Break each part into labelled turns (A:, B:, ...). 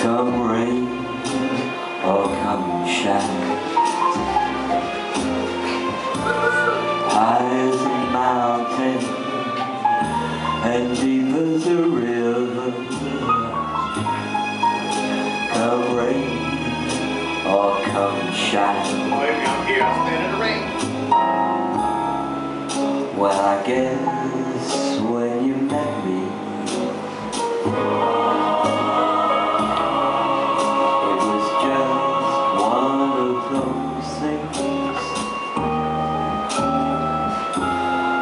A: Come rain or come shine, high as a mountain and deep as a river. Come rain or come shine.
B: Oh, if I'm here, I'll stand in the rain.
A: Well, I guess when you met me, it was just one of those things.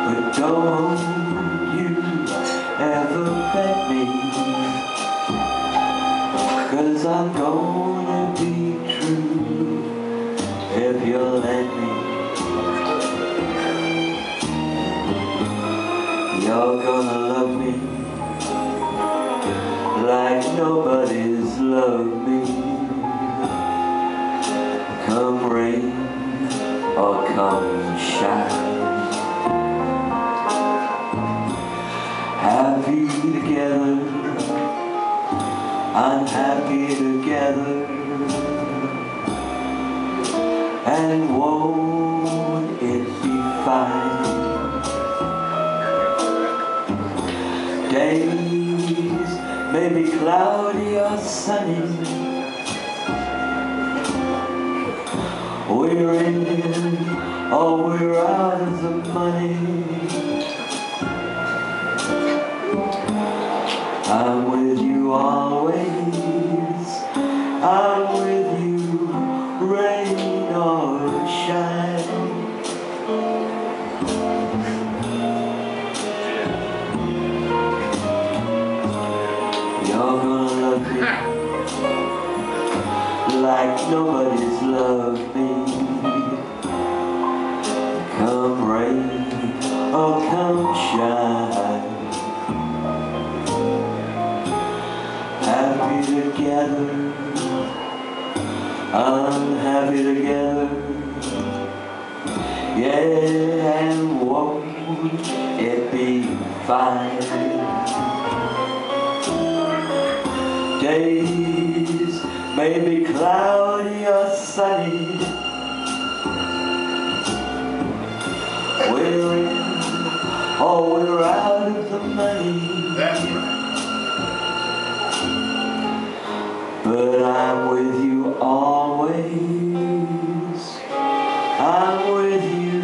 A: But don't you ever bet me, 'cause I'm gonna be true if you'll let me. You're gonna love me like nobody's loved me. Come rain or come shine, happy together, unhappy together, and won't it be fine? Days may be cloudy or sunny, we're in or we're out of the money. I'm with you always, I'm with you, rain or shine. You're gonna love me like nobody's loved me. Come rain or come shine, happy together, unhappy together, yeah, and won't it be fine? Days may be cloudy or sunny, we're in or we're out of the money.
B: That's right.
A: But I'm with you always, I'm with you,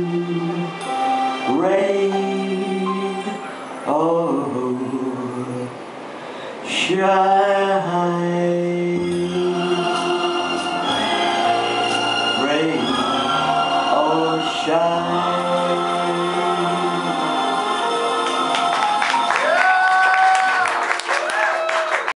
A: rain or shine. Rain or shine.